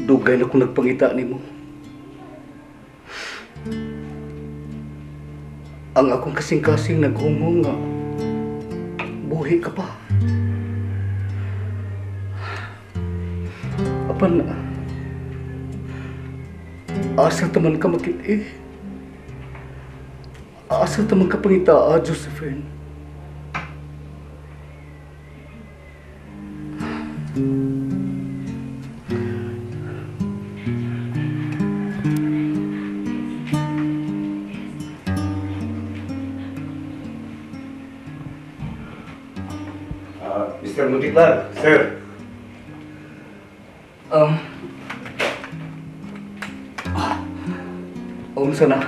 Dugay na kung nagpangita nimo. Ang akong kasing-kasing naghungong nga buhi ka pa. Apan na, asa taman ka makit asa taman ka pangita, Josephine. Mr. Mutiklar, sir. Unsa na?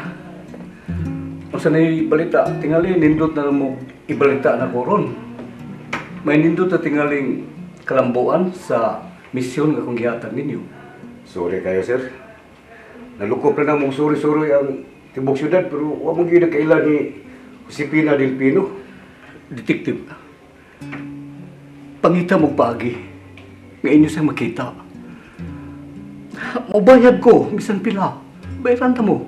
Unsa na balita? Tingali nindot na mo ibalita na koron. May nindot na tingaling kalambuan sa misyon nga kung gihatag ninyo. Sorry kayo, sir. Nalukop na mong sorry ang tibok syudad, pero huwag mong ginakailan ni Josepina Del Pino. Detective, pangita mo pagi nga inyo siyang makita. Mabayad ko, bisan pila. Bayaran ta mo.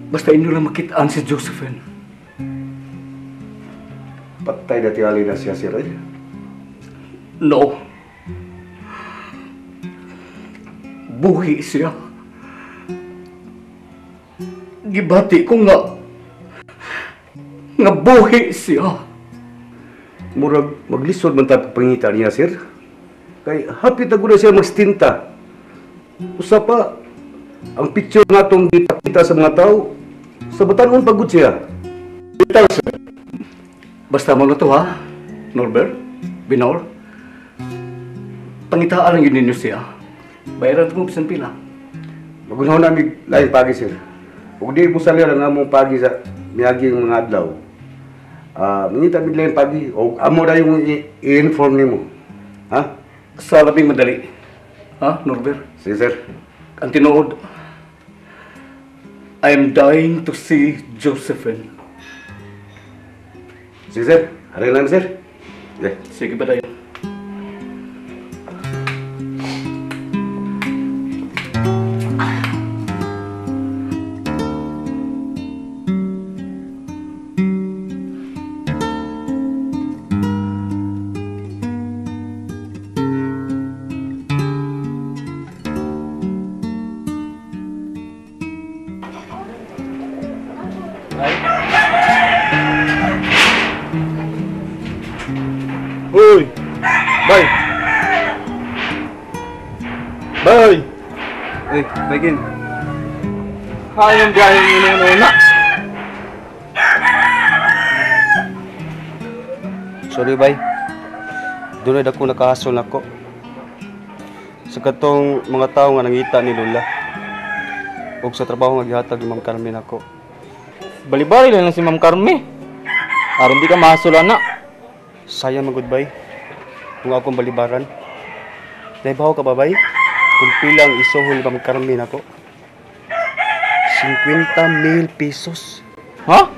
Basta inyo lang makitaan si Josephine. Patay na tiyali na siya, sir. No. Buhi siya. Gibati ko nga buhi siya. Murag maglisod man tayo pangita niya, sir. Kay hapit na guna siya magstinta. Usa pa, ang picture nga itong kita sa mga tao, sa batanon pagod siya. Bitaw, sir. Basta mo na to, ha? Norbert? Binor? Pangitaan lang yun ninyo siya. Bayaran mo bisan pila. Magunahon namin lain pagi, sir. Kung di mo salir ang among pagi sa miyaging mga adlaw, mangita mi lain pagi, o amo na yung i-inform nimo. Ha? Sa labing madali. Ha, Norbert? Sige, sir. Ang tinuod, I am dying to see Josephine. Sige, sir. Aray lang, sir. Okay. Sige ba tayo? Hoy! Bay! Bay! Eh, Bagin. Hayang biyahe mo na una. Sorry, bay. Doon na ako nakahasol ako. Sa katong mga tao nga nangita ni Lola. O sa trabaho nga gihatag ni Ma'am Carmen ako. Balibari lang si Ma'am Carme. Aron di ka mahasol na. Sayang mga goodbye. Kung akong balibaran. Naibaw ka ba, bay? Kung pilang isuhol ni Ma'am Carmen ako. 50,000 pesos. Ha?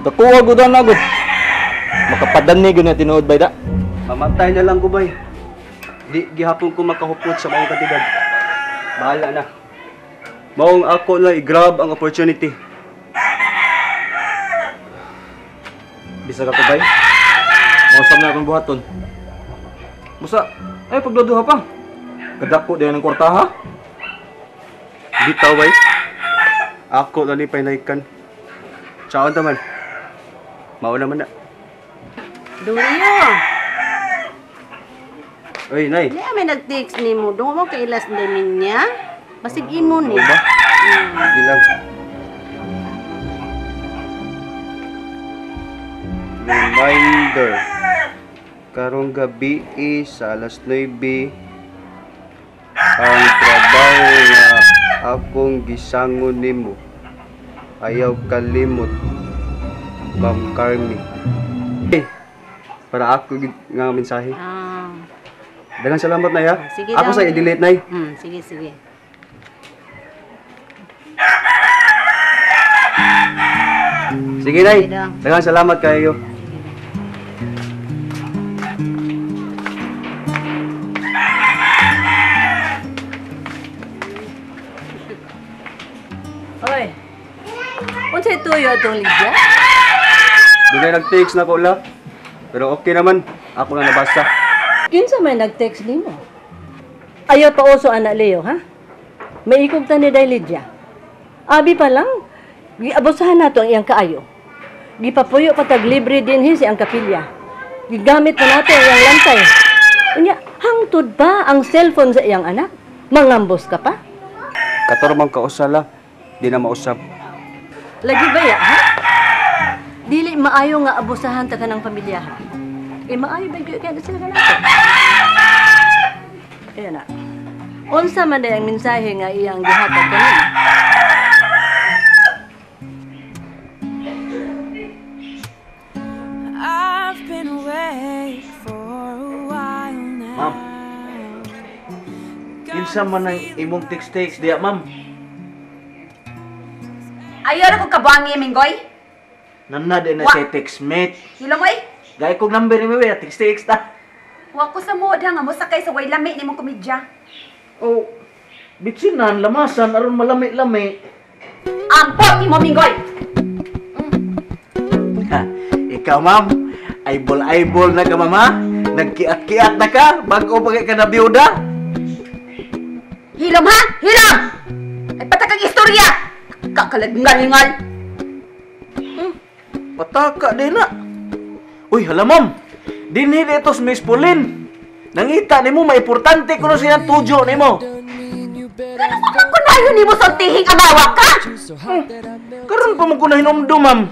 Dakuha ko na agad. Makapadani ko na tinuod bay da. Mamatay na lang ko, bay. Di gihapon ko makahupot sa maong kantidad. Bahala na. Maong ako lang i-grab ang opportunity. Bisa ka to bay? Mausap na akong buhaton. Musa, ay pagladuha pa. Kadako din ng kwarta ha? Bitaw, bay. Ako lang ipay naikan. Tsaka taman. Mauna man na. Dulyo, Uy, nay. di may nag-text ni mo. Doon mo kailas din niya. Basig imo ni. Ba? Bilang. Reminder. Karong gabi sa alas 9 ang trabaho nga akong gisangon nimo. Ayaw kalimot. Ma'am Carmen. Para ako nga mensahe. Daghang salamat, nay, ha. Sige Ako daw. sa i-delete, nay. Sige, sige. Sige, nay. Sige daw. Daghang salamat kayo. tuyo atong Lydia? Doon ay nag-text na ko la. Pero okay naman. Ako na nabasa. Kinsa may nag-text nimo? Ayaw pa uso anak Leo, ha? May ikog ta ni Day Lydia. Abi pa lang, giabusahan nato ang iyang kaayo. Gipapuyo patag libre din si ang kapilya. Gigamit pa nato ang iyang lantay. Unya, hangtod ba ang cellphone sa iyang anak? Mangambos ka pa? Katormang kausala. Di na mausap. Lagi ba ya, ha? Dili maayo nga abusahan ta kanang pamilya, ha? Maayo ba gyud kaya sila kanato? Ayan na. Unsa man ang mensahe nga iyang gihatag kanina? I've been away for a while now. Ma'am. Kinsa man ang imong text diya, ma'am? Ayaw na kong kabuangi, Minggoy. Nanad na Wa- siya text mate. Hilong, oy. Gaya kong number ni Mimi, text ta. Wa ko sa mood nga mo sakay sa way lami ni mong komedya. Oh, bitsinan, lamasan, aron malami-lami. Ampot ni mo, Minggoy. Ha, ikaw, ma'am, eyeball na ka, mama. Nagkiat-kiat na ka, bago pa ka na biyuda. Hilom, ha? Hilom! Ay patakang istorya. Kakalag-ngalingal. Pataka din na. Uy, hala, ma'am. Dinhi dito si Miss Pauline. Nangita ni mo, maimportante ko na siya tujo ni mo. Ano ko man kunayon ni mo sa tihing amawa ka? Karon pa mo ko na hinumdo, ma'am.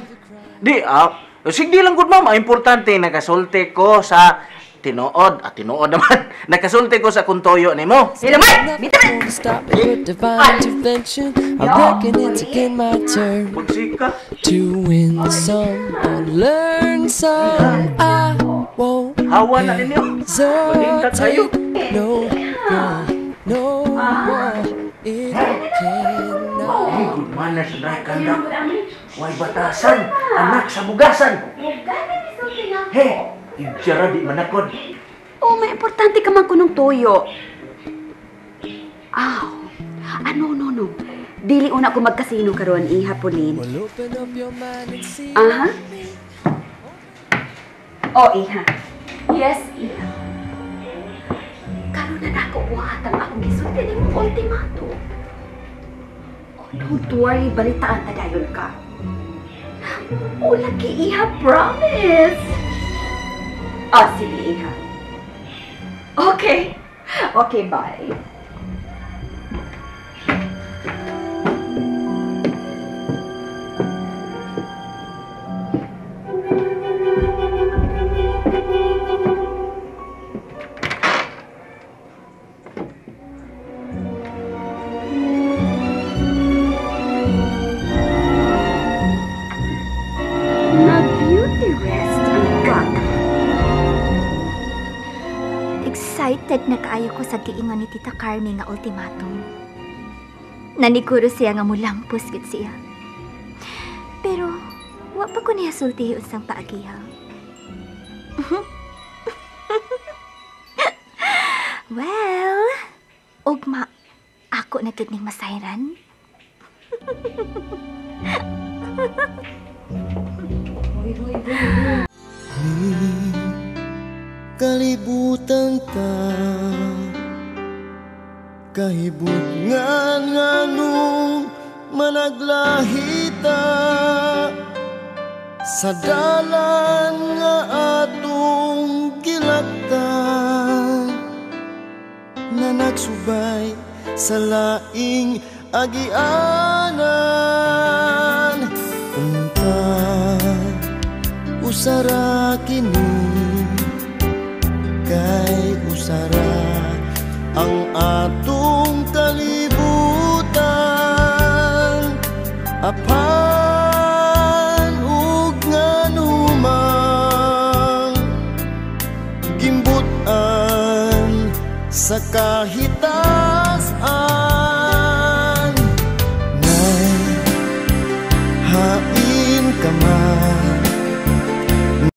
Sige lang good, ma'am. Importante, nakasulti ko sa tinuod. Tinuod naman. Nakasulti ko sa kuntoyo ni mo. Hilom, oy! Bitaw! Stop with divine intervention. I reckon it's again my turn Magsika. to win some or learn some. I won't Hawa na ninyo. Malintat kayo. no more, no more. It cannot. Good manners, dry conduct. Way batasan. Anak sa bugasan. Hey, idyara di manakod. Oh, may importante ka man kunong tuyo. No. Dili una ko magkasino karon, Iha Pauline. Well, open up your mind and see. Aha. Oh, Iha. Yes, Iha. Karon na nako buhatang akong gisulti ni mong ultimato. Oh, don't worry, balitaan ta dayon ka. Oh, lagi, Iha, promise. Oh, sige, Iha. Okay. Okay, bye. Excited na kaayo ko sa giingon ni Tita Carmi nga ultimatum. Naniguro siya nga mulampos gid siya. Pero, wa pa ko niya sultihi unsang paagiha. Well, ugma, ako na gid ning masayran. Kalibutan ta kahibut nganong managlahita sa dalan nga atong gilaktan na nagsubay sa laing agianan. Unta usara kini kay usara ang atong kalibutan. Apan ug nganumang gimbutan sa kahita